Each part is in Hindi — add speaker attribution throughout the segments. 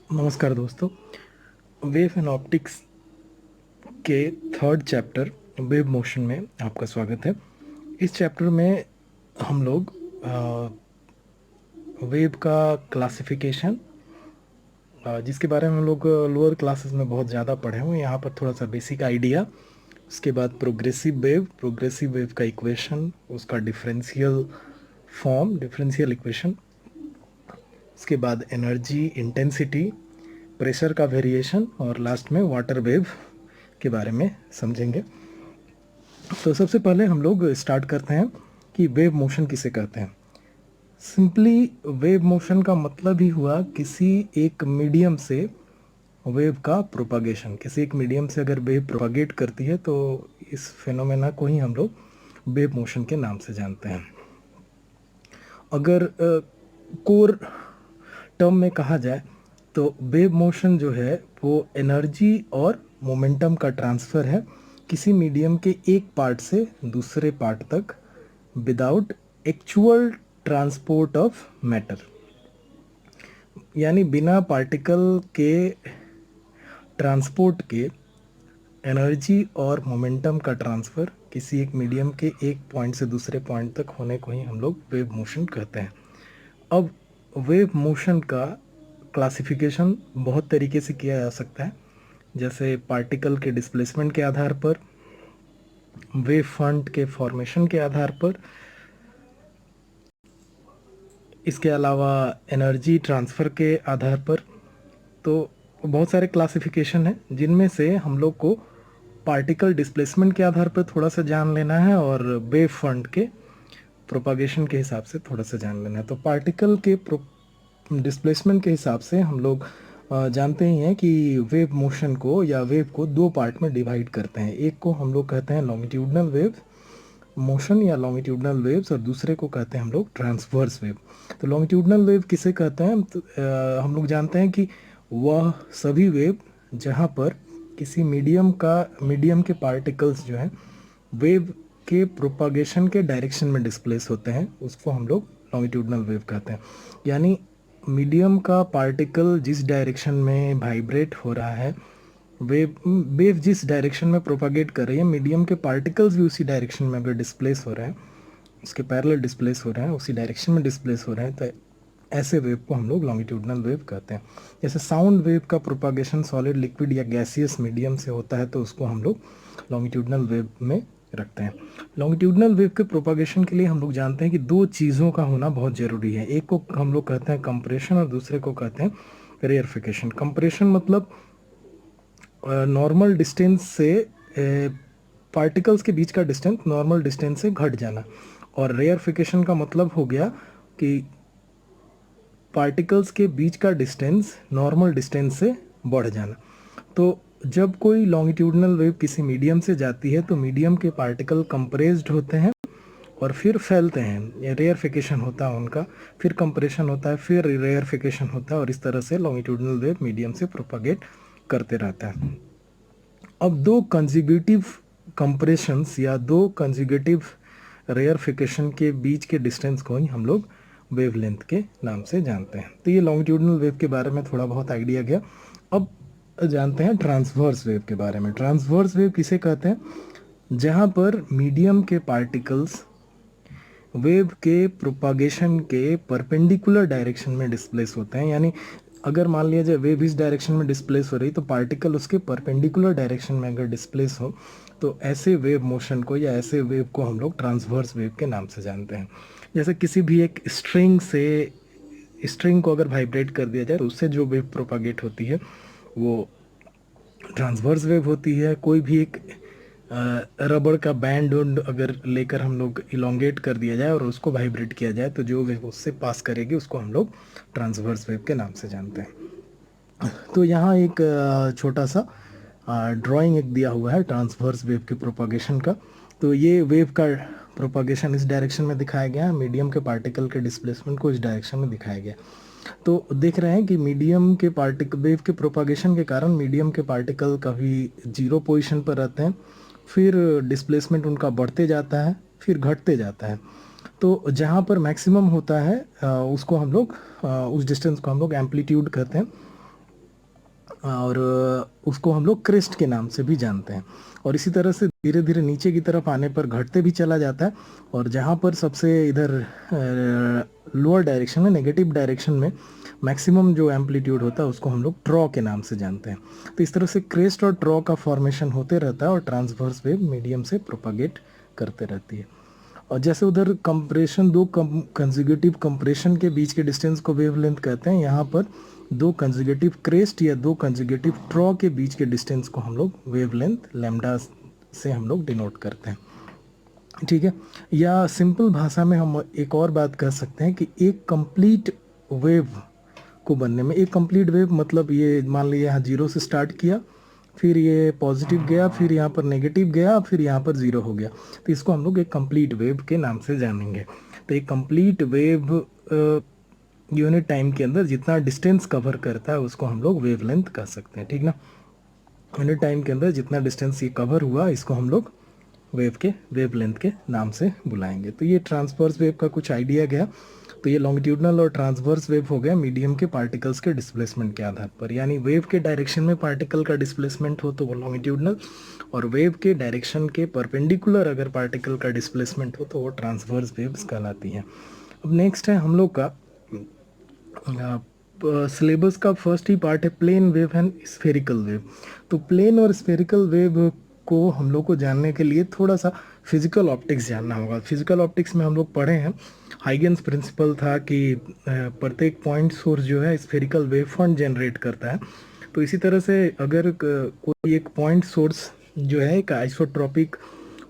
Speaker 1: नमस्कार दोस्तों। वेव एंड ऑप्टिक्स के थर्ड चैप्टर वेव मोशन में आपका स्वागत है। इस चैप्टर में हम लोग वेव का क्लासिफिकेशन, जिसके बारे में हम लोग लोअर क्लासेस में बहुत ज़्यादा पढ़े हुए, यहाँ पर थोड़ा सा बेसिक आइडिया। उसके बाद प्रोग्रेसिव वेव का इक्वेशन, उसका डिफरेंशियल फॉर्म, डिफरेंशियल इक्वेशन। उसके बाद एनर्जी, इंटेंसिटी, प्रेशर का वेरिएशन और लास्ट में वाटर वेव के बारे में समझेंगे। तो सबसे पहले हम लोग स्टार्ट करते हैं कि वेव मोशन किसे कहते हैं। सिंपली वेव मोशन का मतलब ही हुआ किसी एक मीडियम से वेव का प्रोपागेशन। किसी एक मीडियम से अगर वेव प्रोपागेट करती है तो इस फेनोमेना को ही हम लोग वेव मोशन के नाम से जानते हैं। अगर कोर टर्म में कहा जाए तो वेव मोशन जो है वो एनर्जी और मोमेंटम का ट्रांसफ़र है किसी मीडियम के एक पार्ट से दूसरे पार्ट तक without actual transport of matter. यानी बिना पार्टिकल के ट्रांसपोर्ट के एनर्जी और मोमेंटम का ट्रांसफ़र किसी एक मीडियम के एक पॉइंट से दूसरे पॉइंट तक होने को ही हम लोग वेव मोशन कहते हैं। अब वेव मोशन का क्लासिफिकेशन बहुत तरीके से किया जा सकता है, जैसे पार्टिकल के डिस्प्लेसमेंट के आधार पर, वेव फ्रंट के फॉर्मेशन के आधार पर, इसके अलावा एनर्जी ट्रांसफ़र के आधार पर। तो बहुत सारे क्लासिफिकेशन हैं जिनमें से हम लोग को पार्टिकल डिस्प्लेसमेंट के आधार पर थोड़ा सा जान लेना है और वेव फ्रंट के प्रोपागेशन के हिसाब से थोड़ा सा जान लेना है। तो पार्टिकल के डिस्प्लेसमेंट के हिसाब से हम लोग जानते ही हैं कि वेव मोशन को या वेव को दो पार्ट में डिवाइड करते हैं। एक को हम लोग कहते हैं लॉन्गिट्यूडनल वेव मोशन या लॉन्गिट्यूडनल वेव्स, और दूसरे को कहते हैं हम लोग ट्रांसवर्स वेव। तो लॉन्गिट्यूडनल वेव किसे कहते हैं? तो हम लोग जानते हैं कि वह सभी वेव जहाँ पर किसी मीडियम के पार्टिकल्स जो हैं वेव के प्रोपागेशन के डायरेक्शन में डिस्प्लेस होते हैं, उसको हम लोग लॉन्गिट्यूडनल वेव कहते हैं। यानी मीडियम का पार्टिकल जिस डायरेक्शन में वाइब्रेट हो रहा है, वेव जिस डायरेक्शन में प्रोपागेट कर रही है, मीडियम के पार्टिकल्स भी उसी डायरेक्शन में अगर डिस्प्लेस हो रहे हैं, उसके पैरेलल डिस्प्लेस हो रहे हैं, उसी डायरेक्शन में डिस्प्लेस हो रहे हैं, तो ऐसे वेव को हम लोग लॉन्गिट्यूडनल वेव कहते हैं। जैसे साउंड वेव का प्रोपागेशन सॉलिड, लिक्विड या गैसियस मीडियम से होता है, तो उसको हम लोग लॉन्गिट्यूडनल वेव में रखते हैं। लॉन्गिट्यूडनल वेव के प्रोपागेशन के लिए हम लोग जानते हैं कि दो चीज़ों का होना बहुत ज़रूरी है। एक को हम लोग कहते हैं कंप्रेशन और दूसरे को कहते हैं रेयरफिकेशन। कंप्रेशन मतलब नॉर्मल डिस्टेंस से पार्टिकल्स के बीच का डिस्टेंस नॉर्मल डिस्टेंस से घट जाना, और रेयरफिकेशन का मतलब हो गया कि पार्टिकल्स के बीच का डिस्टेंस नॉर्मल डिस्टेंस से बढ़ जाना। तो जब कोई लॉन्गिट्यूडनल वेव किसी मीडियम से जाती है तो मीडियम के पार्टिकल कंप्रेस्ड होते हैं और फिर फैलते हैं, रेयरफिकेशन होता है उनका, फिर कंप्रेशन होता है, फिर रेयरफिकेशन होता है, और इस तरह से लॉन्गिट्यूडनल वेव मीडियम से प्रोपागेट करते रहता है। अब दो कंजिक्यूटिव कंप्रेशंस या दो कंजिक्यूटिव रेयरफिकेशन के बीच के डिस्टेंस को ही हम लोग वेवलेंथ के नाम से जानते हैं। तो ये लॉन्गिट्यूडनल वेव के बारे में थोड़ा बहुत आइडिया गया। अब जानते हैं ट्रांसवर्स वेव के बारे में। ट्रांसवर्स वेव किसे कहते हैं? जहाँ पर मीडियम के पार्टिकल्स वेव के प्रोपागेशन के परपेंडिकुलर डायरेक्शन में डिस्प्लेस होते हैं। यानी अगर मान लिया जाए वेव इस डायरेक्शन में डिस्प्लेस हो रही, तो पार्टिकल उसके परपेंडिकुलर डायरेक्शन में अगर डिस्प्लेस हो, तो ऐसे वेव मोशन को या ऐसे वेव को हम लोग ट्रांसवर्स वेव के नाम से जानते हैं। जैसे किसी भी एक स्ट्रिंग को अगर वाइब्रेट कर दिया जाए तो उससे जो वेव प्रोपागेट होती है वो ट्रांसवर्स वेव होती है। कोई भी एक रबड़ का बैंड अगर लेकर हम लोग इलोंगेट कर दिया जाए और उसको वाइब्रेट किया जाए, तो जो वेव उससे पास करेगी उसको हम लोग ट्रांसवर्स वेव के नाम से जानते हैं। तो यहाँ एक छोटा सा ड्राइंग एक दिया हुआ है ट्रांसवर्स वेव के प्रोपागेशन का। तो ये वेव का प्रोपागेशन इस डायरेक्शन में दिखाया गया है, मीडियम के पार्टिकल के डिस्प्लेसमेंट को इस डायरेक्शन में दिखाया गया। तो देख रहे हैं कि मीडियम के पार्टिकल वेव के प्रोपागेशन के कारण मीडियम के पार्टिकल कभी जीरो पोजीशन पर रहते हैं, फिर डिस्प्लेसमेंट उनका बढ़ते जाता है, फिर घटते जाता है। तो जहाँ पर मैक्सिमम होता है उसको हम लोग उस डिस्टेंस को हम लोग एम्पलीट्यूड कहते हैं। और उसको हम लोग क्रेस्ट के नाम से भी जानते हैं। और इसी तरह से धीरे धीरे नीचे की तरफ आने पर घटते भी चला जाता है, और जहाँ पर सबसे इधर लोअर डायरेक्शन में, नेगेटिव डायरेक्शन में मैक्सिमम जो एम्पलीट्यूड होता है उसको हम लोग ट्रॉ के नाम से जानते हैं। तो इस तरह से क्रेस्ट और ट्रॉ का फॉर्मेशन होते रहता है और ट्रांसवर्स वेव मीडियम से प्रोपागेट करते रहती है। और जैसे उधर कंप्रेशन, दो कंसेक्यूटिव कंप्रेशन के बीच के डिस्टेंस को वेवलेंथ कहते हैं, यहाँ पर दो कंसेक्यूटिव क्रेस्ट या दो कंसेक्यूटिव ट्रॉ के बीच के डिस्टेंस को हम लोग वेवलेंथ लैम्डा से हम लोग डिनोट करते हैं। ठीक है, या सिंपल भाषा में हम एक और बात कह सकते हैं कि एक कंप्लीट वेव को बनने में, एक कंप्लीट वेव मतलब ये मान लीजिए यहाँ जीरो से स्टार्ट किया, फिर ये पॉजिटिव गया, फिर यहाँ पर नेगेटिव गया, फिर यहाँ पर ज़ीरो हो गया, तो इसको हम लोग एक कंप्लीट वेव के नाम से जानेंगे। तो एक कंप्लीट वेव यूनिट टाइम के अंदर जितना डिस्टेंस कवर करता है उसको हम लोग वेवलेंथ कह सकते हैं। ठीक ना, यूनिट टाइम के अंदर जितना डिस्टेंस ये कवर हुआ इसको हम लोग वेवलेंथ के नाम से बुलाएंगे। तो ये ट्रांसवर्स वेव का कुछ आइडिया गया। तो ये लॉन्गिट्यूडनल और ट्रांसवर्स वेव हो गया मीडियम के पार्टिकल्स के डिस्प्लेसमेंट के आधार पर, यानी वेव के डायरेक्शन में पार्टिकल का डिस्प्लेसमेंट हो तो वो लॉन्गिट्यूडनल, और वेव के डायरेक्शन के परपेंडिकुलर अगर पार्टिकल का डिस्प्लेसमेंट हो तो वो ट्रांसवर्स वेव्स कहलाती हैं। अब नेक्स्ट है हम लोग का सिलेबस का फर्स्ट ही पार्ट है plane wave and spherical wave. तो प्लेन और स्फेरिकल वेव को हम लोग को जानने के लिए थोड़ा सा फिजिकल ऑप्टिक्स जानना होगा। फिजिकल ऑप्टिक्स में हम लोग पढ़े हैं, हाइगेंस प्रिंसिपल था कि प्रत्येक पॉइंट सोर्स जो है स्फेरिकल वेव फ्रंट जनरेट करता है। तो इसी तरह से अगर कोई एक पॉइंट सोर्स जो है एक आइसोट्रॉपिक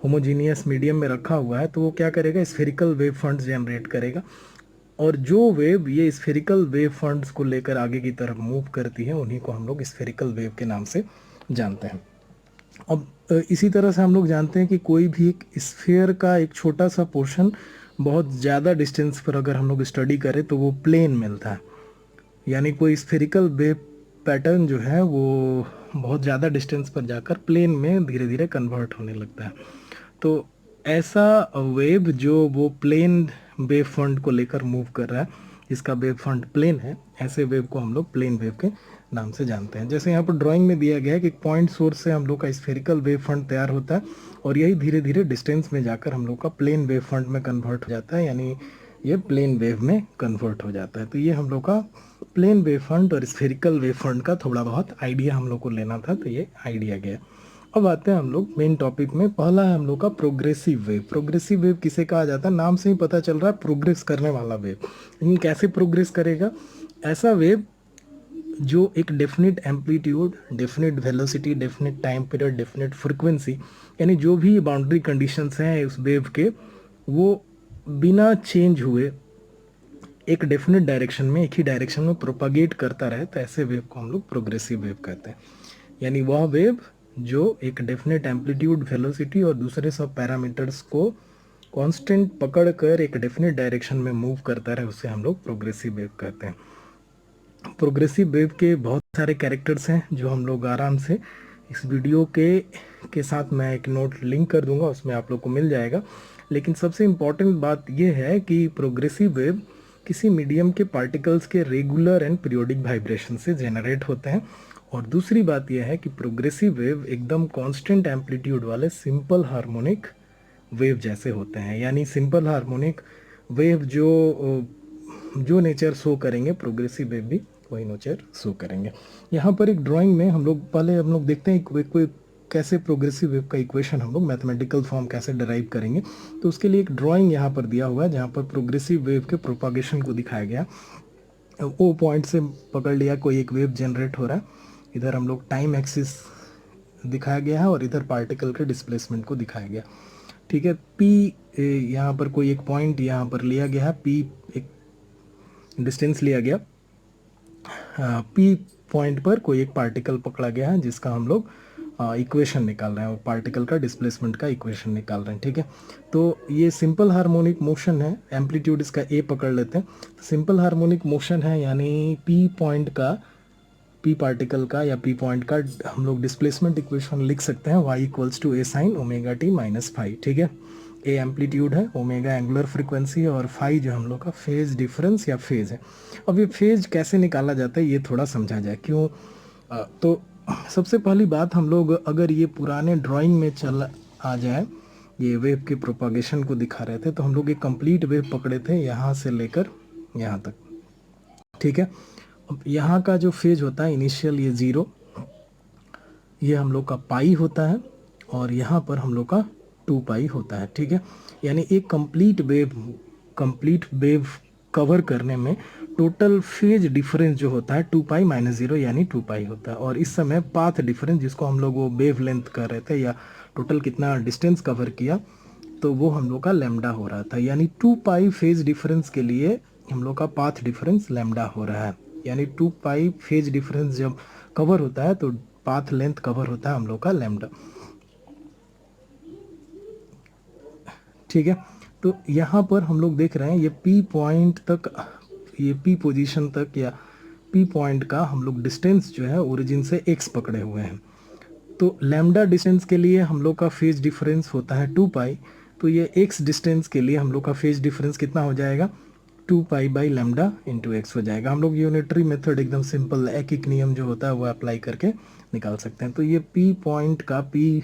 Speaker 1: होमोजीनियस मीडियम में रखा हुआ है तो वो क्या करेगा, स्फेरिकल वेव फ्रंट जनरेट करेगा, और जो वेव ये स्फेरिकल वेव फ्रंट्स को लेकर आगे की तरफ मूव करती है उन्हीं को हम लोग स्फेरिकल वेव के नाम से जानते हैं। अब इसी तरह से हम लोग जानते हैं कि कोई भी एक स्फीयर का एक छोटा सा पोर्शन बहुत ज़्यादा डिस्टेंस पर अगर हम लोग स्टडी करें तो वो प्लेन मिलता है, यानी कोई स्फेरिकल वेव पैटर्न जो है वो बहुत ज़्यादा डिस्टेंस पर जाकर प्लेन में धीरे धीरे कन्वर्ट होने लगता है। तो ऐसा वेव जो वो प्लेन वेव फ्रंट को लेकर मूव कर रहा है, इसका वेव फ्रंट प्लेन है, ऐसे वेव को हम लोग प्लेन वेव के नाम से जानते हैं। जैसे यहाँ पर ड्राइंग में दिया गया है कि पॉइंट सोर्स से हम लोग का स्फेरिकल वेव फ्रंट तैयार होता है और यही धीरे धीरे डिस्टेंस में जाकर हम लोग का प्लेन वेव फ्रंट में कन्वर्ट हो जाता है, यानी ये प्लेन वेव में कन्वर्ट हो जाता है। तो ये हम लोग का प्लेन वेव फ्रंट और स्फेरिकल वेव फ्रंट का थोड़ा बहुत आइडिया हम लोग को लेना था, तो ये आइडिया गया। अब आते हैं हम लोग मेन टॉपिक में। पहला है हम लोग का प्रोग्रेसिव वेव। प्रोग्रेसिव वेव किसे कहा जाता है, नाम से ही पता चल रहा है प्रोग्रेस करने वाला वेव। लेकिन कैसे प्रोग्रेस करेगा, ऐसा वेव जो एक definite amplitude, definite velocity, definite time period, definite frequency, यानी जो भी बाउंड्री कंडीशंस हैं उस वेव के, वो बिना चेंज हुए एक डेफिनेट डायरेक्शन में, एक ही डायरेक्शन में प्रोपागेट करता रहे, तो ऐसे वेव को हम लोग प्रोग्रेसिव वेव कहते हैं। यानी वह वेव जो एक डेफिनेट एम्पलीट्यूड, वेलोसिटी और दूसरे सब पैरामीटर्स को कांस्टेंट पकड़ कर एक डेफिनेट डायरेक्शन में मूव करता रहे, उसे हम लोग प्रोग्रेसिव वेव कहते हैं। प्रोग्रेसिव वेव के बहुत सारे कैरेक्टर्स हैं जो हम लोग आराम से इस वीडियो के साथ मैं एक नोट लिंक कर दूंगा, उसमें आप लोग को मिल जाएगा। लेकिन सबसे इम्पॉर्टेंट बात यह है कि प्रोग्रेसिव वेव किसी मीडियम के पार्टिकल्स के रेगुलर एंड पीरियोडिक वाइब्रेशन से जनरेट होते हैं, और दूसरी बात यह है कि प्रोग्रेसिव वेव एकदम कांस्टेंट एम्पलीट्यूड वाले सिंपल हार्मोनिक वेव जैसे होते हैं। यानी सिंपल हार्मोनिक वेव जो नेचर शो करेंगे, प्रोग्रेसिव वेव भी वही नेचर शो करेंगे। यहाँ पर एक ड्राइंग में हम लोग देखते हैं कोई कैसे प्रोग्रेसिव वेव का इक्वेशन हम लोग मैथमेटिकल फॉर्म कैसे डराइव करेंगे। तो उसके लिए एक ड्राइंग यहाँ पर दिया हुआ है जहाँ पर प्रोग्रेसिव वेव के प्रोपागेशन को दिखाया गया। वो पॉइंट से पकड़ लिया कोई एक वेव जनरेट हो रहा है, इधर हम लोग टाइम एक्सिस दिखाया गया है और इधर पार्टिकल के डिस्प्लेसमेंट को दिखाया गया। ठीक है, पी यहाँ पर कोई एक पॉइंट यहाँ पर लिया गया है, पी एक डिस्टेंस लिया गया, पी पॉइंट पर कोई एक पार्टिकल पकड़ा गया है जिसका हम लोग इक्वेशन निकाल रहे हैं और पार्टिकल का डिस्प्लेसमेंट का इक्वेशन निकाल रहे हैं। ठीक है, तो ये सिंपल हार्मोनिक मोशन है, एम्पलीट्यूड इसका ए पकड़ लेते हैं। सिंपल हार्मोनिक मोशन है, यानी पी पॉइंट का, पी पार्टिकल का या पी पॉइंट का हम लोग डिस्प्लेसमेंट इक्वेशन लिख सकते हैं y equals to a sine omega t minus phi. ठीक है, ए एम्पलीट्यूड है, ओमेगा एंगुलर फ्रिक्वेंसी और फाई जो हम लोग का फेज डिफरेंस या फेज है। अब ये फेज कैसे निकाला जाता है ये थोड़ा समझा जाए। क्यों तो सबसे पहली बात, हम लोग अगर ये पुराने ड्राइंग में चल आ जाए, ये वेव के प्रोपागेशन को दिखा रहे थे, तो हम लोग एक कंप्लीट वेव पकड़े थे यहाँ से लेकर यहाँ तक, ठीक है। अब यहाँ का जो फेज होता है इनिशियल, ये 0, ये हम लोग का पाई होता है, और यहाँ पर हम लोग का 2 पाई होता है, ठीक है। यानी एक कंप्लीट वेव कवर करने में टोटल फेज डिफरेंस जो होता है 2 पाई माइनस 0 यानी 2 पाई होता है। और इस समय पाथ डिफरेंस, जिसको हम लोग वो वेव लेंथ कर रहे थे, या टोटल कितना डिस्टेंस कवर किया, तो वो हम लोग का लैम्डा हो रहा था। यानी 2 पाई फेज डिफरेंस के लिए हम लोग का पाथ डिफरेंस लैम्डा हो रहा है। यानी 2 पाई फेज डिफरेंस जब कवर होता है तो पाथ लेंथ कवर होता है हम लोग का लैम्डा, ठीक है। तो यहाँ पर हम लोग देख रहे हैं ये पी पॉइंट तक, ये पी पोजीशन तक या पी पॉइंट का हम लोग डिस्टेंस जो है ओरिजिन से एक्स पकड़े हुए हैं। तो लैम्डा डिस्टेंस के लिए हम लोग का फेज डिफरेंस होता है 2 पाई, तो ये एक्स डिस्टेंस के लिए हम लोग का फेज डिफरेंस कितना हो जाएगा, 2 pi by lambda into x हो जाएगा। हम लोग यूनिटरी मेथड एकदम सिंपल एक नियम जो होता है वो अप्लाई करके निकाल सकते हैं। तो ये पी पॉइंट का पी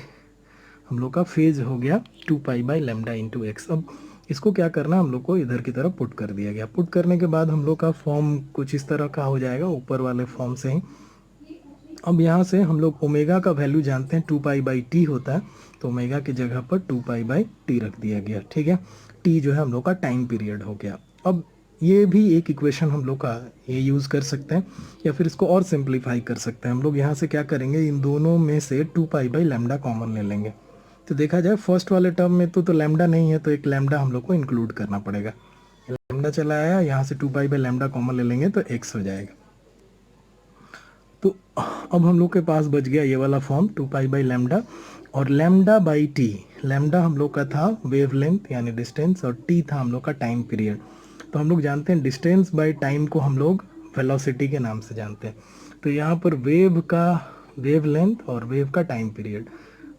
Speaker 1: हम लोग का फेज हो गया 2 pi by lambda into x. अब इसको क्या करना, हम लोग को इधर की तरफ पुट कर दिया गया। पुट करने के बाद हम लोग का फॉर्म कुछ इस तरह का हो जाएगा, ऊपर वाले फॉर्म से ही। अब यहाँ से हम लोग ओमेगा का वैल्यू जानते हैं 2 पाई बाई टी होता है, तो ओमेगा की जगह पर 2 पाई बाई टी रख दिया गया, ठीक है। टी जो है हम लोग का टाइम पीरियड हो गया। अब ये भी एक इक्वेशन हम लोग का ये यूज़ कर सकते हैं, या फिर इसको और सिंप्लीफाई कर सकते हैं। हम लोग यहाँ से क्या करेंगे, इन दोनों में से 2 पाई बाई लैम्डा कॉमन ले लेंगे। तो देखा जाए फर्स्ट वाले टर्म में तो लैम्डा नहीं है, तो एक लैम्डा हम लोग को इंक्लूड करना पड़ेगा। लैम्डा चला आया, यहाँ से 2 पाई बाई लैम्डा कॉमन ले लेंगे तो एक्स हो जाएगा। तो अब हम लोग के पास बच गया ये वाला फॉर्म 2 पाई बाई लैम्डा, और लैम्डा बाई टी, लैम्डा हम लोग का था वेव लेंथ यानी डिस्टेंस, और टी था हम लोग का टाइम पीरियड। तो हम लोग जानते हैं डिस्टेंस बाई टाइम को हम लोग वेलोसिटी के नाम से जानते हैं। तो यहाँ पर वेव लेंथ और वेव का टाइम पीरियड,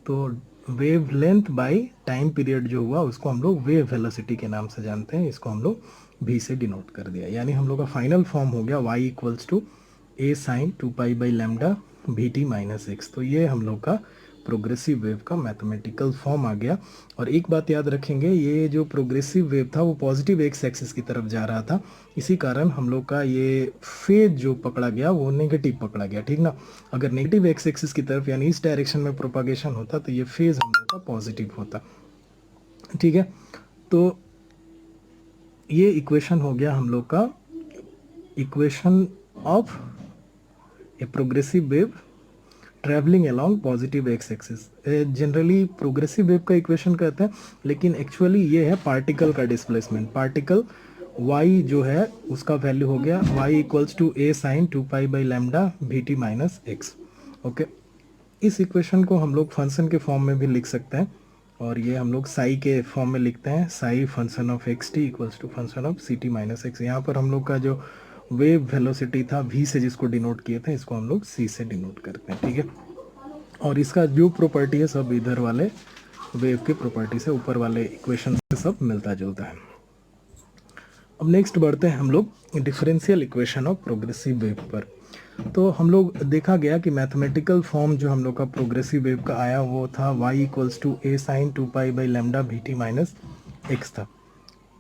Speaker 1: तो wave length by time period जो हुआ उसको हम लोग वेव वेलोसिटी के नाम से जानते हैं। इसको हम लोग v से डिनोट कर दिया। यानी हम लोग का फाइनल फॉर्म हो गया y equals to a sine 2 pi by lambda v t minus x. तो ये हम लोग का प्रोग्रेसिव वेव का मैथमेटिकल फॉर्म आ गया। और एक बात याद रखेंगे, ये जो प्रोग्रेसिव वेव था वो पॉजिटिव एक्स एक्सिस की तरफ जा रहा था, इसी कारण हम लोग का ये फेज जो पकड़ा गया वो नेगेटिव पकड़ा गया, ठीक ना। अगर नेगेटिव एक्स एक्सिस की तरफ यानी इस डायरेक्शन में प्रोपागेशन होता तो ये फेज हम लोग का पॉजिटिव होता, ठीक है। तो ये इक्वेशन हो गया हम लोग का equation of a progressive wave travelling along positive x axis. Generally progressive wave का इक्वेशन कहते हैं, लेकिन एक्चुअली ये है पार्टिकल का डिस्प्लेसमेंट। पार्टिकल y जो है उसका वैल्यू हो गया y equals to a sine 2 pi by lambda v t minus x, okay. इस इक्वेशन को हम लोग फंक्शन के फॉर्म में भी लिख सकते हैं, और ये हम लोग साई के फॉर्म में लिखते हैं, psi function of x t equals to function of c t minus x. यहाँ पर हम लोग का जो वेव वेलोसिटी था v से जिसको डिनोट किए थे, इसको हम लोग c से डिनोट करते हैं, ठीक है। और इसका जो प्रॉपर्टी है सब इधर वाले वेव के प्रॉपर्टी से, ऊपर वाले इक्वेशन से सब मिलता जुलता है। अब नेक्स्ट बढ़ते हैं हम लोग differential equation of progressive wave पर। तो हम लोग देखा गया कि मैथमेटिकल फॉर्म जो हम लोग का प्रोग्रेसिव वेव का आया वो था y equals to a sine 2 pi by lambda v t minus x था।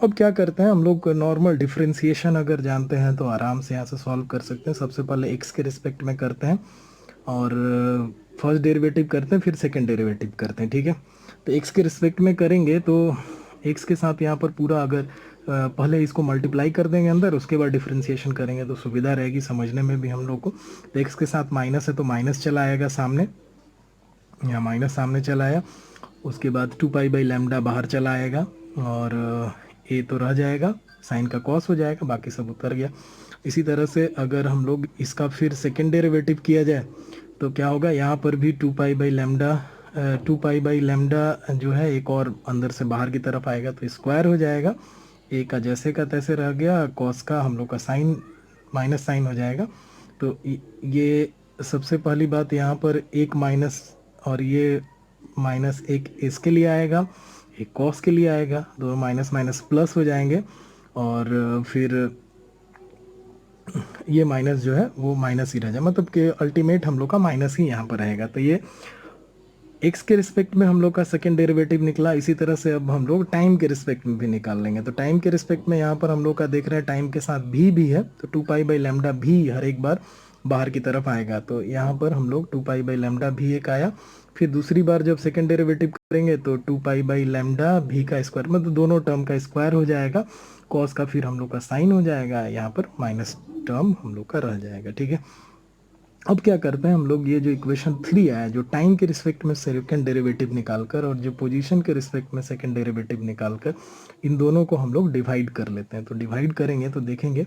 Speaker 1: अब क्या करते हैं हम लोग, नॉर्मल डिफरेंशिएशन अगर जानते हैं तो आराम से यहाँ से सॉल्व कर सकते हैं। सबसे पहले x के रिस्पेक्ट में करते हैं, और फर्स्ट डेरिवेटिव करते हैं, फिर सेकंड डेरिवेटिव करते हैं, ठीक है। तो x के रिस्पेक्ट में करेंगे तो x के साथ यहाँ पर पूरा अगर पहले इसको मल्टीप्लाई कर देंगे अंदर, उसके बाद डिफरेंशिएशन करेंगे तो सुविधा रहेगी समझने में भी हम लोग को। तो x के साथ माइनस है तो माइनस चला आएगा सामने, यहाँ माइनस सामने चला आया। उसके बाद 2 पाई बाई लैम्डा बाहर चला आएगा, और a तो रह जाएगा, साइन का कॉस हो जाएगा, बाकी सब उतर गया। इसी तरह से अगर हम लोग इसका फिर सेकेंड डेरिवेटिव किया जाए तो क्या होगा, यहाँ पर भी 2 पाई बाई लैम्डा जो है एक और अंदर से बाहर की तरफ आएगा तो स्क्वायर हो जाएगा, ए का जैसे का तैसे रह गया, कॉस का हम लोग का साइन माइनस साइन हो जाएगा। तो ये सबसे पहली बात, यहाँ पर एक माइनस और ये माइनस एक इसके लिए आएगा, एक कॉस के लिए आएगा, दोनों माइनस माइनस प्लस हो जाएंगे। और फिर ये माइनस जो है वो माइनस ही रह जाए, मतलब कि अल्टीमेट हम लोग का माइनस ही यहाँ पर रहेगा। तो ये एक्स के रिस्पेक्ट में हम लोग का सेकंड डेरिवेटिव निकला। इसी तरह से अब हम लोग टाइम के रिस्पेक्ट में भी निकाल लेंगे। तो टाइम के रिस्पेक्ट में यहाँ पर हम लोग का देख रहे हैं टाइम के साथ भी है, तो 2π/λ भी हर एक बार बाहर की तरफ आएगा। तो यहाँ पर हम लोग 2π/λ भी एक आया। फिर दूसरी बार जब सेकंड डेरिवेटिव करेंगे तो 2π/λ भी का स्क्वायर, मतलब दोनों टर्म का स्क्वायर हो जाएगा। कॉस का फिर हम लोग का साइन हो जाएगा, यहाँ पर माइनस टर्म हम लोग का रह जाएगा। ठीक है, अब क्या करते हैं हम लोग, ये जो इक्वेशन 3 आया, जो टाइम के रिस्पेक्ट में सेकंड डेरिवेटिव निकालकर और जो पोजीशन के रिस्पेक्ट में सेकंड डेरिवेटिव निकालकर, इन दोनों को हम लोग डिवाइड कर लेते हैं। तो डिवाइड करेंगे तो देखेंगे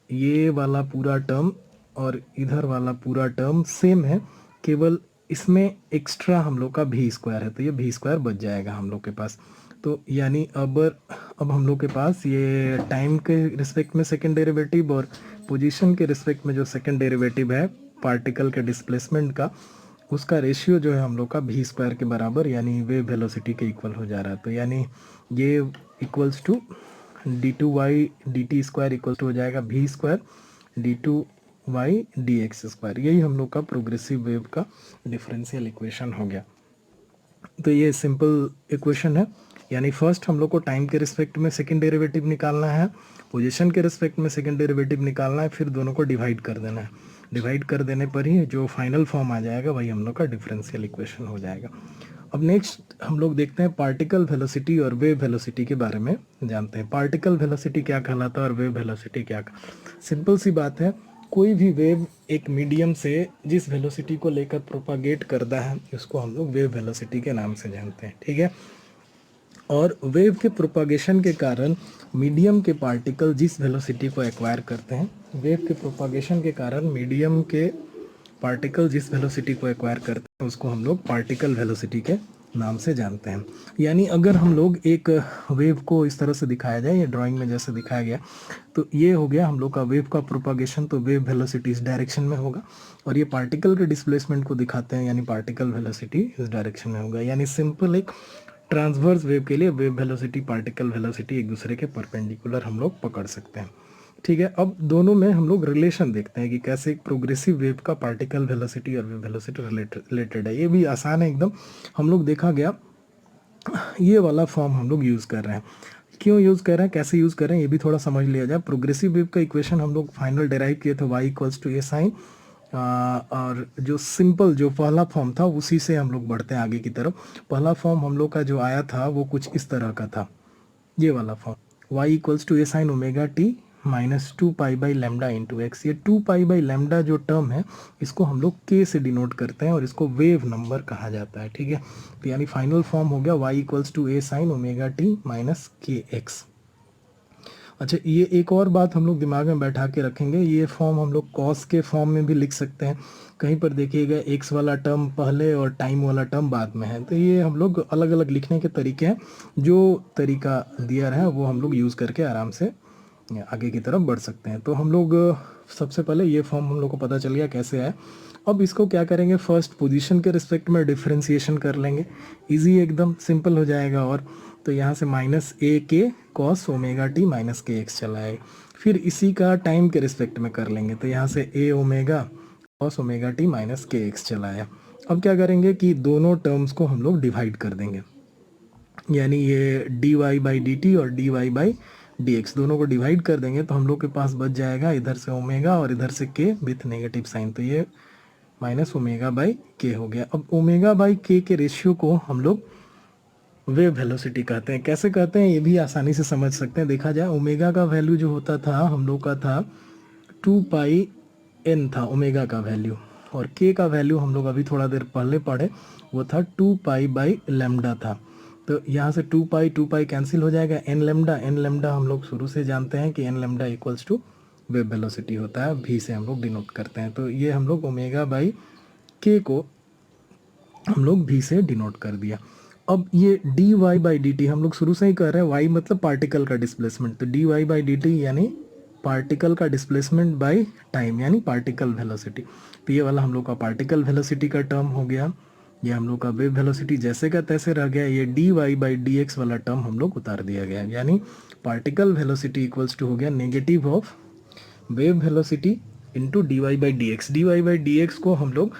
Speaker 1: ये वाला पूरा टर्म और इधर वाला पूरा टर्म सेम है, केवल इसमें एक्स्ट्रा हम लोग का भी स्क्वायर है, तो ये भी स्क्वायर बच जाएगा हम लोग के पास। तो यानी अब हम लोग के पास ये टाइम के रिस्पेक्ट में सेकंड डेरिवेटिव और पोजीशन के रिस्पेक्ट में जो सेकंड डेरिवेटिव है पार्टिकल के डिस्प्लेसमेंट का, उसका रेशियो जो है हम लोग का भी स्क्वायर के बराबर यानी वेव वेलोसिटी के इक्वल हो जा रहा है। तो यानी ये equals to d2y dt square equal to हो जाएगा भी स्क्वायर d2y dx स्क्वायर। यही हम लोग का प्रोग्रेसिव वेव का डिफरेंशियल इक्वेशन हो गया। तो ये सिंपल इक्वेशन है, यानी फर्स्ट हम लोग को टाइम के रिस्पेक्ट में सेकंड डेरिवेटिव निकालना है, पोजीशन के रिस्पेक्ट में सेकंड डेरिवेटिव निकालना है, फिर दोनों को डिवाइड कर देना है। डिवाइड कर देने पर ही जो फाइनल फॉर्म आ जाएगा वही हम लोग का डिफरेंशियल इक्वेशन हो जाएगा। अब नेक्स्ट हम लोग देखते हैं पार्टिकल वेलोसिटी और वेव वेलोसिटी के बारे में जानते हैं। पार्टिकल वेलोसिटी क्या कहलाता है और वेव वेलोसिटी क्या। सिंपल सी बात है, कोई भी वेव एक मीडियम से जिस वेलोसिटी को लेकर प्रोपागेट करता है उसको हम लोग वेव वेलोसिटी के नाम से जानते हैं। ठीक है, और वेव के प्रोपागेशन के कारण मीडियम के पार्टिकल जिस वेलोसिटी को एक्वायर करते हैं, वेव के प्रोपागेशन के कारण मीडियम के पार्टिकल जिस वेलोसिटी को एक्वायर करते हैं उसको हम लोग पार्टिकल वेलोसिटी के नाम से जानते हैं। यानी अगर हम लोग एक वेव को इस तरह से दिखाया जाए, ये ड्राइंग में जैसे दिखाया गया, तो ये हो गया हम लोग का वेव का प्रोपागेशन। तो वेव वेलोसिटी इस डायरेक्शन में होगा, और ये पार्टिकल के डिस्प्लेसमेंट को दिखाते हैं, यानी पार्टिकल वेलोसिटी इस डायरेक्शन में होगा। यानी सिंपल एक ट्रांसवर्स वेव के लिए वेव वेलोसिटी पार्टिकल वेलोसिटी एक दूसरे के परपेंडिकुलर हम लोग पकड़ सकते हैं। ठीक है, अब दोनों में हम लोग रिलेशन देखते हैं कि कैसे एक प्रोग्रेसिव वेव का पार्टिकल वेलोसिटी और वेव वेलोसिटी रिलेटेड है। ये भी आसान है एकदम, हम लोग देखा गया। ये वाला फॉर्म हम लोग यूज़ कर रहे हैं, क्यों यूज़ कर रहे हैं, कैसे यूज़ कर रहे हैं, ये भी थोड़ा समझ लिया जाए। प्रोग्रेसिव वेव का इक्वेशन हम लोग फाइनल डेराइव किए थे y equals to a sine, और जो सिंपल जो पहला फॉर्म था उसी से हम लोग बढ़ते हैं आगे की तरफ। पहला फॉर्म हम लोग का जो आया था वो कुछ इस तरह का था, ये वाला form y equals to a sine omega t minus 2π/λ into x. ये 2π/λ जो टर्म है इसको हम लोग k से डिनोट करते हैं और इसको वेव नंबर कहा जाता है। ठीक है, तो यानी फाइनल फॉर्म हो गया y equals to a sine omega t minus k x. अच्छा, ये एक और बात हम लोग दिमाग में बैठा के रखेंगे, ये फॉर्म हम लोग कॉस के फॉर्म में भी लिख सकते हैं। कहीं पर देखिएगा एक्स वाला टर्म पहले और टाइम वाला टर्म बाद में है, तो ये हम लोग अलग अलग लिखने के तरीके हैं। जो तरीका दिया है वो हम लोग यूज़ करके आराम से आगे की तरफ बढ़ सकते हैं। तो हम लोग सबसे पहले ये फॉर्म हम लोग को पता चल गया कैसे है। अब इसको क्या करेंगे, फर्स्ट पोजीशन के रिस्पेक्ट में डिफ्रेंसिएशन कर लेंगे, इजी एकदम सिंपल हो जाएगा। और तो यहाँ से माइनस ए के cos omega t minus k x चला है। फिर इसी का टाइम के रिस्पेक्ट में कर लेंगे, तो यहाँ से a omega cos omega t minus k x चला है। अब क्या करेंगे कि दोनों टर्म्स को हम लोग डिवाइड कर देंगे, यानी ये d y by d t और d y by d x दोनों को डिवाइड कर देंगे, तो हम लोग के पास बच जाएगा इधर से ओमेगा और इधर से के विथ नेगेटिव साइन, तो ये माइनस ओमेगा बाई के हो गया। अब ओमेगा बाई के रेशियो को हम लोग वेव वेलोसिटी कहते हैं। कैसे कहते हैं ये भी आसानी से समझ सकते हैं। देखा जाए, ओमेगा का वैल्यू जो होता था हम लोग का था 2πn था ओमेगा का वैल्यू, और के का वैल्यू हम लोग अभी थोड़ा देर पहले पढ़े वो था 2π/λ था। तो यहाँ से 2π कैंसिल हो जाएगा, एन लेमडा हम लोग शुरू से जानते हैं कि n lambda equals to wave velocity होता है, भी से हम लोग डिनोट करते हैं। तो ये हम लोग ओमेगा बाई के को हम लोग भी से डिनोट कर दिया। अब ये d y by d t हम लोग शुरू से ही कर रहे हैं, वाई मतलब पार्टिकल का डिस्प्लेसमेंट, तो d y by d t यानी पार्टिकल का डिस्प्लेसमेंट बाय टाइम यानी पार्टिकल वेलोसिटी। तो ये वाला हम लोग का पार्टिकल वेलोसिटी का टर्म हो गया। ये हम लोग का वेव वेलोसिटी जैसे का तैसे रह गया। ये d y by d x वाला टर्म हम लोग उतार दिया गया, यानी पार्टिकल वेलोसिटी इक्वल्स टू हो गया negative of wave velocity into d y by d x. D y by d x को हम लोग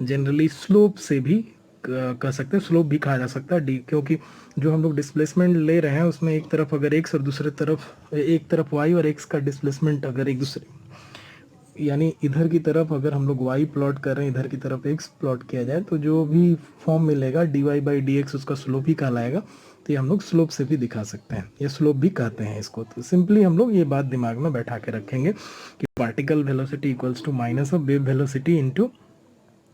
Speaker 1: जनरली स्लोप से भी कर सकते हैं, स्लोप भी कहा जा सकता है डी, क्योंकि जो हम लोग डिस्प्लेसमेंट ले रहे हैं उसमें एक तरफ अगर एक्स और दूसरे तरफ एक तरफ वाई और एक्स का डिस्प्लेसमेंट अगर एक दूसरे, यानी इधर की तरफ अगर हम लोग y प्लॉट कर रहे हैं, इधर की तरफ x प्लॉट किया जाए तो जो भी फॉर्म मिलेगा dy बाई डी एक्स उसका स्लोप ही कहलाएगा। तो ये हम लोग स्लोप से भी दिखा सकते हैं, ये स्लोप भी कहते हैं इसको। तो सिंपली हम लोग ये बात दिमाग में बैठा के रखेंगे कि particle velocity equals to minus of wave velocity into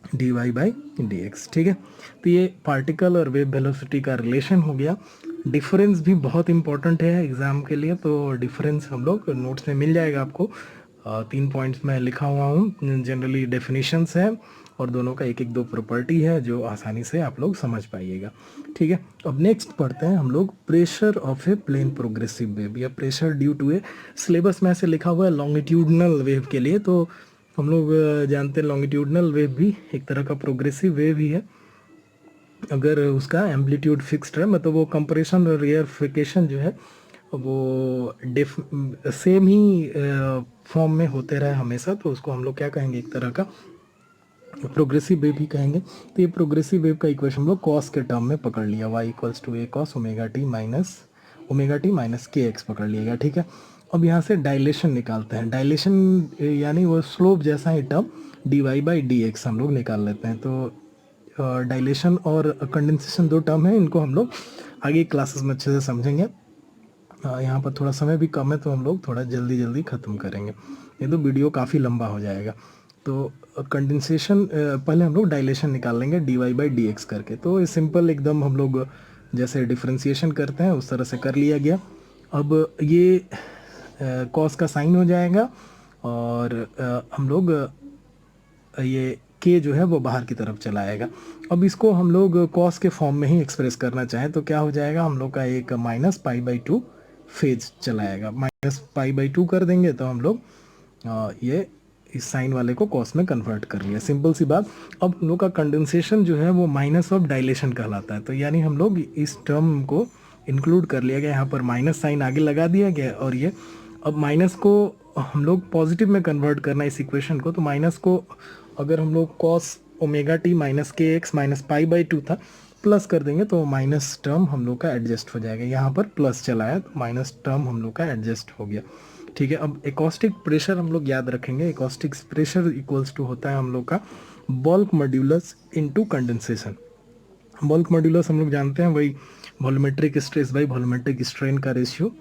Speaker 1: d y by d x. ठीक है, तो ये पार्टिकल और वेव वेलोसिटी का रिलेशन हो गया। डिफरेंस भी बहुत इंपॉर्टेंट है एग्जाम के लिए, तो डिफरेंस हम लोग नोट्स में मिल जाएगा आपको। 3 पॉइंट्स में लिखा हुआ हूँ, जनरली डेफिनेशंस है और दोनों का एक एक 2 प्रॉपर्टी है जो आसानी से आप लोग समझ पाइएगा। ठीक है, अब नेक्स्ट पढ़ते हैं हम लोग pressure of a plane progressive wave या pressure due to a, syllabus में ऐसे लिखा हुआ है लॉन्गिट्यूडनल वेव के लिए, तो हम लोग जानते हैं लॉन्गिट्यूडनल वेव भी एक तरह का प्रोग्रेसिव वेव ही है अगर उसका एम्पलीट्यूड फिक्स्ड है, मतलब वो कंप्रेशन और रेयरफिकेशन जो है वो सेम ही फॉर्म में होते रहे हमेशा, तो उसको हम लोग क्या कहेंगे, एक तरह का प्रोग्रेसिव वेव ही कहेंगे। तो ये प्रोग्रेसिव वेव का इक्वेशन हम लोग कॉस के टर्म में पकड़ लिया, y equals to a cos omega t minus k x पकड़ लिएगा। ठीक है, अब यहाँ से डायलेशन निकालते हैं, डायलेशन यानी वो स्लोप जैसा ही term d y by d x हम लोग निकाल लेते हैं। तो डायलेशन और कंडेंसेशन 2 टर्म है, इनको हम लोग आगे क्लासेस में अच्छे से समझेंगे। यहाँ पर थोड़ा समय भी कम है तो हम लोग थोड़ा जल्दी जल्दी ख़त्म करेंगे, नहीं तो वीडियो काफ़ी लंबा हो जाएगा। तो कंडेंसेशन पहले हम लोग डायलेशन निकाल लेंगे d y by d x करके। तो सिंपल एकदम हम लोग जैसे डिफ्रेंसिएशन करते हैं उस तरह से कर लिया गया। अब ये कॉस का साइन हो जाएगा और हम लोग ये के जो है वो बाहर की तरफ चला आएगा। अब इसको हम लोग कॉस के फॉर्म में ही एक्सप्रेस करना चाहें तो क्या हो जाएगा, हम लोग का एक माइनस पाई बाई 2 फेज चलाएगा, माइनस पाई बाई 2 कर देंगे तो हम लोग ये इस साइन वाले को कॉस में कन्वर्ट कर लिया, सिंपल सी बात। अब हम लोग का कंडेंसेशन जो है वो माइनस ऑफ डायलेशन कहलाता है, तो यानी हम लोग इस टर्म को इंक्लूड कर लिया गया, यहाँ पर माइनस साइन आगे लगा दिया गया और ये अब माइनस को हम लोग पॉजिटिव में कन्वर्ट करना इस इक्वेशन को, तो माइनस को अगर हम लोग cos omega t minus k x minus pi by 2 था प्लस कर देंगे तो माइनस टर्म हम लोग का एडजस्ट हो जाएगा, यहाँ पर प्लस चला है तो माइनस टर्म हम लोग का एडजस्ट हो गया। ठीक है, अब एकॉस्टिक प्रेशर हम लोग याद रखेंगे, एकॉस्टिक प्रेशर इक्वल्स टू होता है हम लोग का bulk modulus into condensation. Bulk modulus हम लोग जानते हैं वही volumetric stress by volumetric strain का रेशियो,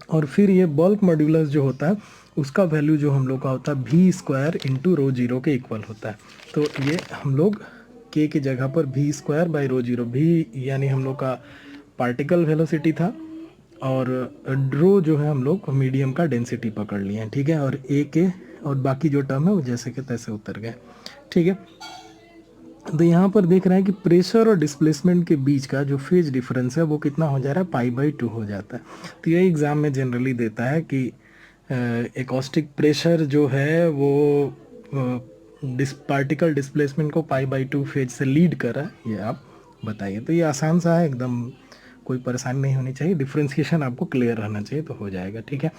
Speaker 1: और फिर ये बल्क मॉड्यूलस जो होता है उसका वैल्यू जो हम लोग का होता है v square into rho zero के इक्वल होता है। तो ये हम लोग k की जगह पर v square by rho zero, v यानी हम लोग का पार्टिकल वेलोसिटी था और रो जो है हम लोग मीडियम का डेंसिटी पकड़ लिए हैं। ठीक है, और a के और बाकी जो टर्म है वो जैसे के तैसे उतर गए। ठीक है, तो यहाँ पर देख रहे हैं कि प्रेशर और डिस्प्लेसमेंट के बीच का जो फेज डिफरेंस है वो कितना हो जा रहा है, पाई बाई 2 हो जाता है। तो ये एग्ज़ाम में जनरली देता है कि एकॉस्टिक प्रेशर जो है वो पार्टिकल डिस्प्लेसमेंट को पाई बाई 2 फेज से लीड कर रहा है, ये आप बताइए। तो ये आसान सा है एकदम, कोई परेशानी नहीं होनी चाहिए, डिफ्रेंसिएशन आपको क्लियर रहना चाहिए तो हो जाएगा। ठीक है,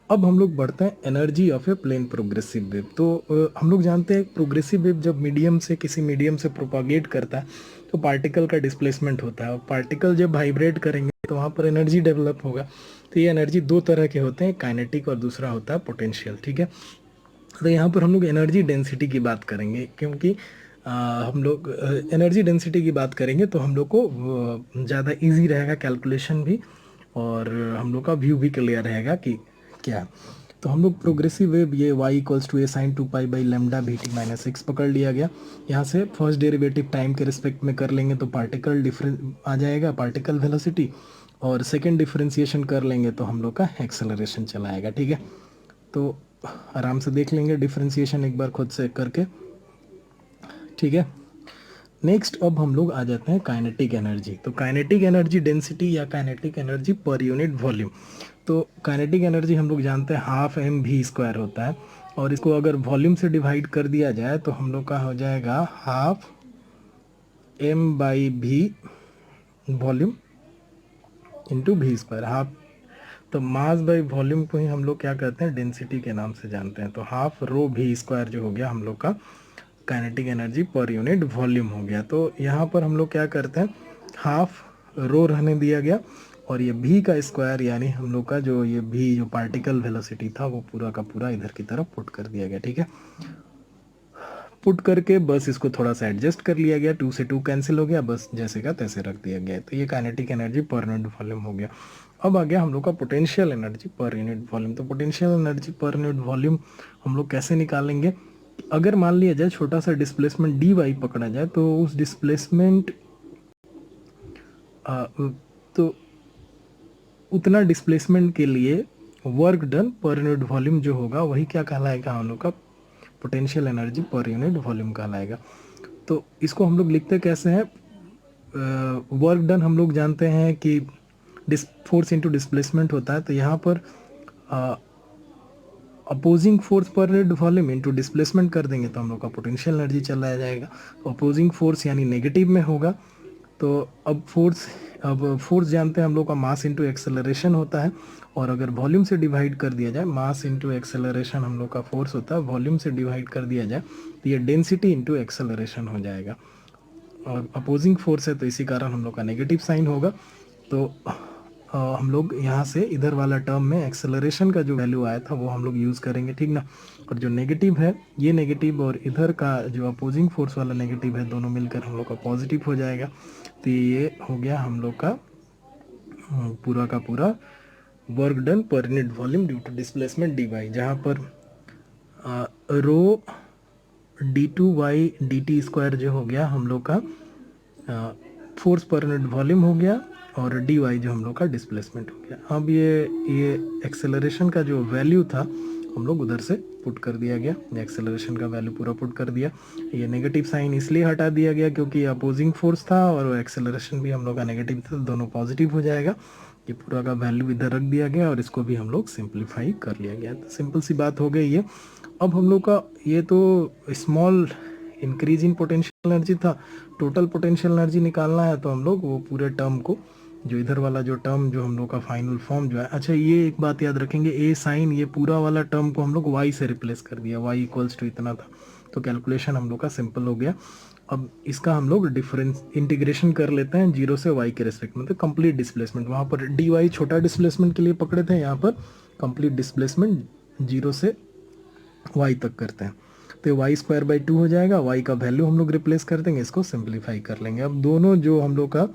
Speaker 1: अब हम लोग बढ़ते हैं energy of a plane progressive wave. तो हम लोग जानते हैं प्रोग्रेसिव वेव जब मीडियम से किसी मीडियम से प्रोपागेट करता है तो पार्टिकल का डिस्प्लेसमेंट होता है, और पार्टिकल जब वाइब्रेट करेंगे तो वहाँ पर एनर्जी डेवलप होगा। तो ये एनर्जी 2 तरह के होते हैं, काइनेटिक और दूसरा होता है पोटेंशियल। ठीक है, तो यहाँ पर हम लोग एनर्जी डेंसिटी की बात करेंगे, क्योंकि हम लोग एनर्जी डेंसिटी की बात करेंगे तो हम लोग को ज़्यादा इजी रहेगा कैलकुलेशन भी, और हम लोग का व्यू भी क्लियर रहेगा कि क्या। तो हम लोग प्रोग्रेसिव वेव ये y equals to a sine 2 pi by lambda v t minus x पकड़ लिया गया। यहाँ से फर्स्ट डेरिवेटिव टाइम के रिस्पेक्ट में कर लेंगे तो पार्टिकल डिफरेंस आ जाएगा, पार्टिकल वेलोसिटी, और सेकेंड डिफरेंशिएशन कर लेंगे तो हम लोग का एक्सेलरेशन चला आएगा। ठीक है, तो आराम से देख लेंगे डिफरेंशिएशन एक बार खुद से करके। ठीक है, नेक्स्ट अब हम लोग आ जाते हैं काइनेटिक एनर्जी। तो काइनेटिक एनर्जी डेंसिटी या kinetic energy per unit volume. तो काइनेटिक एनर्जी हम लोग जानते हैं हाफ एम वी स्क्वायर होता है, और इसको अगर वॉल्यूम से डिवाइड कर दिया जाए तो हम लोग का हो जाएगा half m by v volume into v square half. तो मास बाई वॉल्यूम को ही हम लोग क्या कहते हैं, डेंसिटी के नाम से जानते हैं। तो हाफ रो भी स्क्वायर जो हो गया हम लोग का kinetic energy per unit volume हो गया। तो यहाँ पर हम लोग क्या करते हैं, हाफ रो रहने दिया गया और ये भी का स्क्वायर यानी हम लोग का जो ये भी जो पार्टिकल वेलोसिटी था वो पूरा का पूरा इधर की तरफ पुट कर दिया गया। ठीक है, पुट करके बस इसको थोड़ा सा एडजस्ट कर लिया गया, 2 से 2 कैंसिल हो गया, बस जैसे का तैसे रख दिया गया। तो ये kinetic energy per unit volume हो गया। अब आ गया हम लोग का potential energy per unit volume. तो potential energy per unit volume हम लोग कैसे निकालेंगे, अगर मान लिया जाए छोटा सा डिस्प्लेसमेंट डी वाई पकड़ा जाए तो उस डिस्प्लेसमेंट तो उतना डिस्प्लेसमेंट के लिए work done per unit volume जो होगा वही क्या कहलाएगा, हम लोग का potential energy per unit volume कहलाएगा। तो इसको हम लोग लिखते कैसे हैं, वर्क डन हम लोग जानते हैं कि फोर्स इनटू डिस्प्लेसमेंट होता है। तो यहाँ पर अपोजिंग फोर्स पर यूनिट वॉल्यूम इनटू डिस्प्लेसमेंट कर देंगे तो हम लोग का पोटेंशियल एनर्जी चला जाएगा। अपोजिंग फोर्स यानी नेगेटिव में होगा। तो अब फोर्स जानते हैं हम लोग का मास इनटू एक्सेलरेशन होता है, और अगर वॉल्यूम से डिवाइड कर दिया जाए, मास इनटू एक्सेलरेशन हम लोग का फोर्स होता है, वॉल्यूम से डिवाइड कर दिया जाए तो ये डेंसिटी इनटू एक्सेलरेशन हो जाएगा। और अपोजिंग फोर्स है तो इसी कारण हम लोग का नेगेटिव साइन होगा। तो हम लोग यहाँ से इधर वाला टर्म में एक्सेलरेशन का जो वैल्यू आया था वो हम लोग यूज़ करेंगे, ठीक ना। और जो नेगेटिव है ये नेगेटिव और इधर का जो अपोजिंग फोर्स वाला नेगेटिव है दोनों मिलकर हम लोग का पॉजिटिव हो जाएगा। तो ये हो गया हम लोग का पूरा का पूरा work done per unit volume due to displacement d y, जहाँ पर rho d two y d t square जो हो गया हम लोग का फोर्स पर यूनिट वॉल्यूम हो गया, और डी वाई जो हम लोग का डिस्प्लेसमेंट हो गया। अब ये एक्सेलरेशन का जो वैल्यू था हम लोग उधर से पुट कर दिया गया, एक्सेलरेशन का वैल्यू पूरा पुट कर दिया। ये नेगेटिव साइन इसलिए हटा दिया गया क्योंकि अपोजिंग फोर्स था और एक्सेलरेशन भी हम लोग का नेगेटिव था, दोनों पॉजिटिव हो जाएगा। ये पूरा का वैल्यू इधर रख दिया गया और इसको भी हम लोग सिंप्लीफाई कर लिया गया। तो सिंपल सी बात हो गई ये। अब हम लोग का ये तो small increase in potential energy था, टोटल पोटेंशियल एनर्जी निकालना है तो हम लोग वो पूरे टर्म को, जो इधर वाला जो टर्म जो हम लोग का फाइनल फॉर्म जो है, अच्छा ये एक बात याद रखेंगे, ए साइन ये पूरा वाला टर्म को हम लोग वाई से रिप्लेस कर दिया, वाई इक्वल्स टू इतना था। तो कैलकुलेशन हम लोग का सिंपल हो गया। अब इसका हम लोग डिफरेंस इंटीग्रेशन कर लेते हैं 0 से y के रेस्पेक्ट में। तो कंप्लीट डिस्प्लेसमेंट वहाँ पर डी वाई छोटा डिस्प्लेसमेंट के लिए पकड़े थे, यहाँ पर कंप्लीट डिस्प्लेसमेंट 0 से y तक करते हैं। तो वाई स्क्वायर बाई 2 हो जाएगा, y का वैल्यू हम लोग रिप्लेस कर देंगे, इसको सिंप्लीफाई कर लेंगे। अब दोनों जो हम लोग का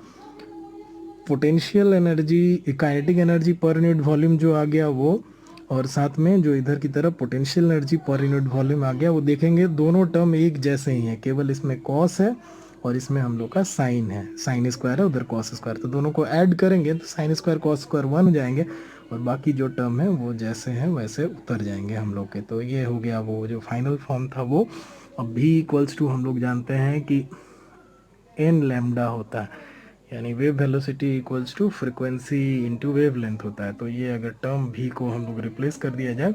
Speaker 1: potential energy kinetic energy per unit volume जो आ गया वो, और साथ में जो इधर की तरफ potential energy per unit volume आ गया, वो देखेंगे दोनों टर्म एक जैसे ही हैं, केवल इसमें कॉस है और इसमें हम लोग का साइन है, साइन स्क्वायर है उधर कॉस स्क्वायर। तो दोनों को ऐड करेंगे तो साइन स्क्वायर कॉस स्क्वायर 1 हो जाएंगे, और बाकी जो टर्म है वो जैसे हैं वैसे उतर जाएंगे हम लोग के। तो ये हो गया वो जो फाइनल फॉर्म था वो। अब भी इक्वल्स टू हम लोग जानते हैं कि एन लैम्डा होता है, यानी wave velocity equals to frequency into wavelength होता है। तो ये अगर टर्म भी को हम लोग रिप्लेस कर दिया जाए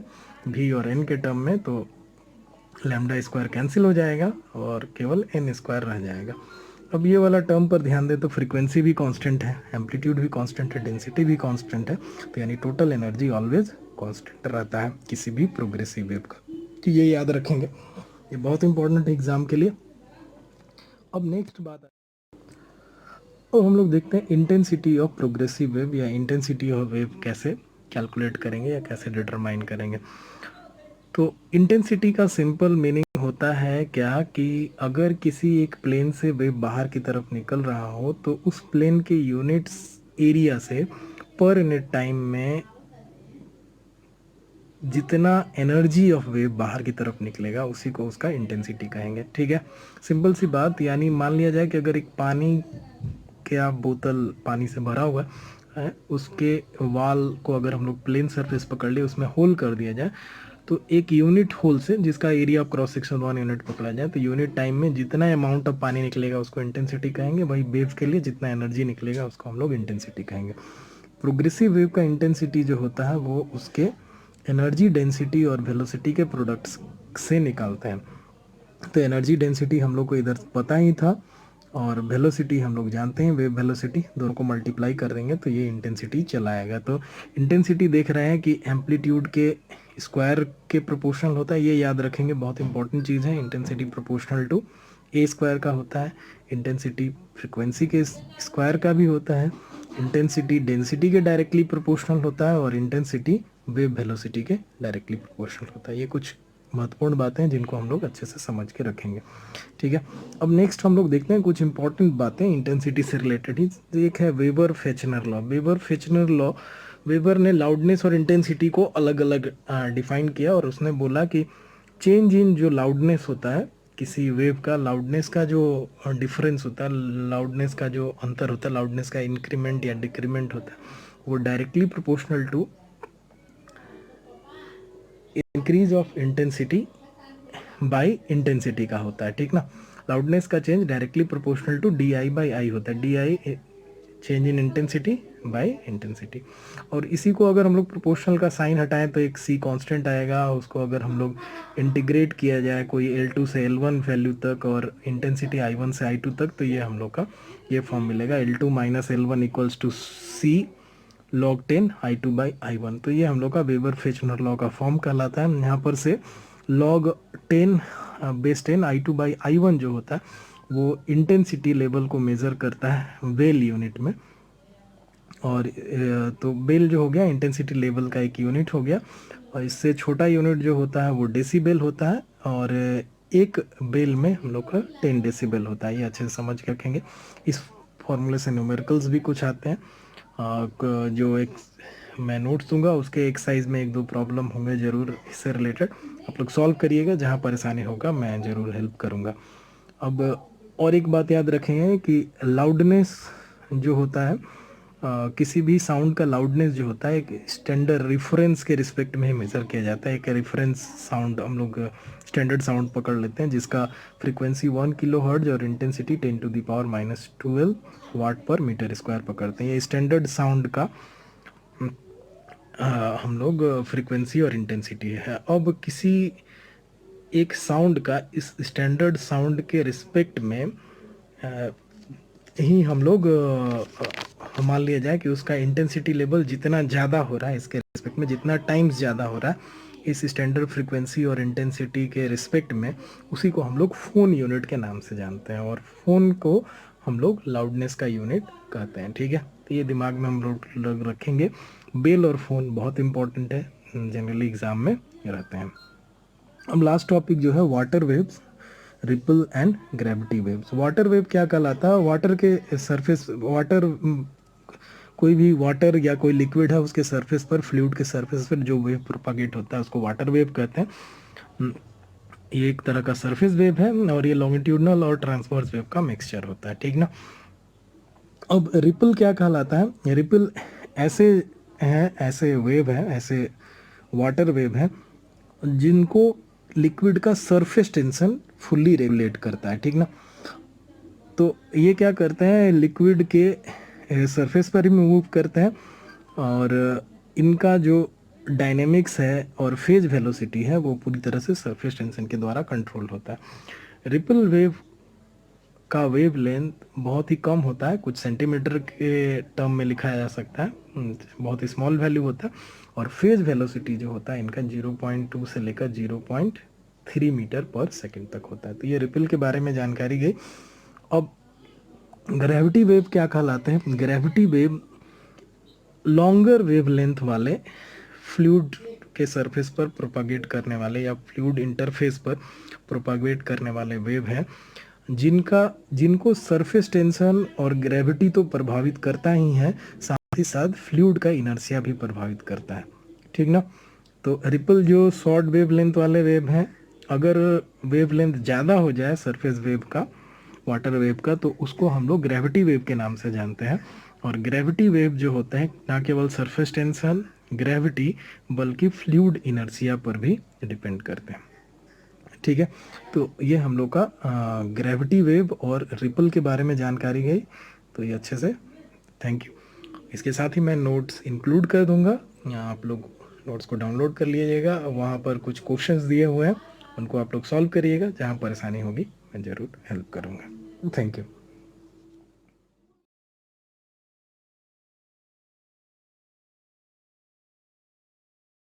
Speaker 1: भी और एन के टर्म में, तो लैम्डा स्क्वायर कैंसिल हो जाएगा और केवल एन स्क्वायर रह जाएगा। अब ये वाला टर्म पर ध्यान दें तो फ्रीक्वेंसी भी कांस्टेंट है, एम्पलीट्यूड भी कांस्टेंट है, डेंसिटी भी कांस्टेंट है, तो यानी टोटल एनर्जी ऑलवेज कांस्टेंट रहता है किसी भी प्रोग्रेसिव वेव का। तो ये याद रखेंगे, ये बहुत इंपॉर्टेंट है एग्जाम के लिए। अब नेक्स्ट बात तो हम लोग देखते हैं इंटेंसिटी ऑफ प्रोग्रेसिव वेव, या इंटेंसिटी ऑफ वेव कैसे कैलकुलेट करेंगे या कैसे डिटरमाइन करेंगे। तो इंटेंसिटी का सिंपल मीनिंग होता है क्या कि अगर किसी एक प्लेन से वेव बाहर की तरफ निकल रहा हो तो उस प्लेन के यूनिट्स एरिया से पर यूनिट टाइम में जितना एनर्जी ऑफ वेव बाहर की तरफ निकलेगा उसी को उसका इंटेंसिटी कहेंगे। ठीक है, सिंपल सी बात। यानी मान लिया जाए कि अगर एक पानी क्या बोतल पानी से भरा हुआ है, उसके वाल को अगर हम लोग प्लेन सरफेस पकड़ लिए, उसमें होल कर दिया जाए, तो एक यूनिट होल से जिसका area of cross section 1 unit पकड़ा जाए, तो यूनिट टाइम में जितना अमाउंट ऑफ पानी निकलेगा उसको इंटेंसिटी कहेंगे। वही वेव के लिए जितना एनर्जी निकलेगा उसको हम लोग इंटेंसिटी कहेंगे। प्रोग्रेसिव वेव का इंटेंसिटी जो होता है वो उसके एनर्जी डेंसिटी और वेलोसिटी के प्रोडक्ट्स से निकालते हैं। तो एनर्जी डेंसिटी हम लोग को इधर पता ही था, और वेलोसिटी हम लोग जानते हैं, वेव वेलोसिटी, दोनों को मल्टीप्लाई कर देंगे तो ये इंटेंसिटी चला आएगा। तो इंटेंसिटी देख रहे हैं कि एम्पलीट्यूड के स्क्वायर के प्रोपोर्शनल होता है, ये याद रखेंगे, बहुत इंपॉर्टेंट चीज़ है। Intensity proportional to a square का होता है, इंटेंसिटी फ्रिक्वेंसी के स्क्वायर का भी होता है, इंटेंसिटी डेंसिटी के डायरेक्टली प्रोपोर्शनल होता है, और इंटेंसिटी वेव वेलोसिटी के डायरेक्टली प्रोपोर्शनल होता है। ये कुछ महत्वपूर्ण बातें हैं जिनको हम लोग अच्छे से समझ के रखेंगे, ठीक है। अब नेक्स्ट हम लोग देखते हैं कुछ इंपॉर्टेंट बातें इंटेंसिटी से रिलेटेड ही। एक है weber Fechner law. Weber Fechner law, weber ने लाउडनेस और इंटेंसिटी को अलग अलग डिफाइन किया, और उसने बोला कि चेंज इन जो लाउडनेस होता है किसी वेव का, लाउडनेस का जो डिफरेंस होता है, लाउडनेस का जो अंतर होता है, लाउडनेस का इंक्रीमेंट या डिक्रीमेंट होता है, वो directly proportional to increase of intensity by intensity का होता है, ठीक ना। लाउडनेस का change directly proportional to d I by I होता है, d I change in intensity by intensity. और इसी को अगर हम लोग प्रोपोर्शनल का साइन हटाएं तो एक सी कांस्टेंट आएगा, उसको अगर हम लोग इंटीग्रेट किया जाए कोई L2 से L1 वैल्यू तक और इंटेंसिटी I1 से I2 तक, तो ये हम लोग का ये फॉर्म मिलेगा, L2 minus L1 equals to C log 10 I2 by I1। तो ये हम लोग का वेबर फेचनर लॉ का फॉर्म कहलाता है। यहाँ पर से log 10 base 10 I2 by I1 जो होता है वो इंटेंसिटी लेवल को मेज़र करता है बेल यूनिट में, और तो बेल जो हो गया इंटेंसिटी लेवल का एक यूनिट हो गया, और इससे छोटा यूनिट जो होता है वो डेसीबेल होता है, और एक बेल में हम लोग का 10 डेसीबेल होता है। ये अच्छे से समझ के रखेंगे। इस फॉर्मूले से न्यूमेरिकल्स भी कुछ आते हैं, जो एक मैं नोट्स दूंगा, उसके एक्सरसाइज में एक दो प्रॉब्लम होंगे ज़रूर इससे रिलेटेड, आप लोग सॉल्व करिएगा, जहाँ परेशानी होगा मैं ज़रूर हेल्प करूँगा। अब और एक बात याद रखेंगे कि लाउडनेस जो होता है, किसी भी साउंड का लाउडनेस जो होता है एक स्टैंडर्ड रेफरेंस के रिस्पेक्ट में ही मेज़र किया जाता है। एक रेफरेंस साउंड हम लोग स्टैंडर्ड साउंड पकड़ लेते हैं जिसका फ्रीक्वेंसी 1 किलो हर्ट्ज और इंटेंसिटी 10⁻⁻12 वाट पर मीटर स्क्वायर पकड़ते हैं। ये स्टैंडर्ड साउंड का हम लोग फ्रीक्वेंसी और इंटेंसिटी है। अब किसी एक साउंड का इस स्टैंडर्ड साउंड के रिस्पेक्ट में ही हम लोग मान लिया जाए कि उसका इंटेंसिटी लेवल जितना ज़्यादा हो रहा है, इसके रिस्पेक्ट में जितना टाइम्स ज़्यादा हो रहा है इस स्टैंडर्ड फ्रीक्वेंसी और इंटेंसिटी के रिस्पेक्ट में, उसी को हम लोग फ़ोन यूनिट के नाम से जानते हैं, और फ़ोन को हम लोग लाउडनेस का यूनिट कहते हैं, ठीक है। तो ये दिमाग में हम लोग रखेंगे। बेल और फ़ोन बहुत इंपॉर्टेंट है, जनरली एग्ज़ाम में रहते हैं। अब लास्ट टॉपिक जो है water waves, ripple and gravity waves. Water wave क्या कहलाता है? वाटर के सरफेस, कोई भी वाटर या कोई लिक्विड है उसके सरफेस पर, फ्लूइड के सरफेस पर जो वेव प्रोपागेट होता है उसको वाटर वेव कहते हैं। ये एक तरह का सरफेस वेव है, और ये लॉन्गिट्यूडनल और ट्रांसवर्स वेव का मिक्सचर होता है, ठीक ना। अब रिपल क्या कहलाता है? रिपल ऐसे हैं, ऐसे वेव है, ऐसे वाटर वेव है जिनको लिक्विड का सरफेस टेंशन फुल्ली रेगुलेट करता है, ठीक ना। तो ये क्या करते हैं, लिक्विड के सरफेस पर ही मूव करते हैं, और इनका जो डायनेमिक्स है और फेज वेलोसिटी है वो पूरी तरह से सरफेस टेंशन के द्वारा कंट्रोल होता है। रिपल वेव का वेव लेंथ बहुत ही कम होता है, कुछ सेंटीमीटर के टर्म में लिखा जा सकता है, बहुत ही स्मॉल वैल्यू होता है, और फेज वेलोसिटी जो होता है इनका 0.2 से लेकर 0.3 मीटर पर सेकंड तक होता है। तो ये रिपल के बारे में जानकारी गई। अब ग्रेविटी वेव क्या कहलाते हैं? Gravity wave longer wave length वाले फ्लूइड के सरफेस पर प्रोपागेट करने वाले या फ्लूइड इंटरफेस पर प्रोपागेट करने वाले वेव हैं, जिनको सरफेस टेंशन और ग्रेविटी तो प्रभावित करता ही है, साथ ही साथ फ्लूइड का इनर्शिया भी प्रभावित करता है, ठीक ना। तो रिपल जो शॉर्ट वेव लेंथ वाले वेव हैं, अगर वेव लेंथ ज़्यादा हो जाए सरफेस वेव का, वाटर वेव का, तो उसको हम लोग ग्रेविटी वेव के नाम से जानते हैं। और ग्रेविटी वेव जो होते हैं ना केवल सरफेस टेंशन, ग्रेविटी, बल्कि फ्लूइड इनर्शिया पर भी डिपेंड करते हैं, ठीक है। तो ये हम लोग का ग्रेविटी वेव और रिपल के बारे में जानकारी गई, तो ये अच्छे से, थैंक यू। इसके साथ ही मैं नोट्स इंक्लूड कर दूंगा, आप लोग नोट्स को डाउनलोड कर लीजिएगा, वहाँ पर कुछ क्वेश्चंस दिए हुए हैं, उनको आप लोग सॉल्व करिएगा, जहाँ परेशानी होगी मैं ज़रूर हेल्प करूँगा। Thank you.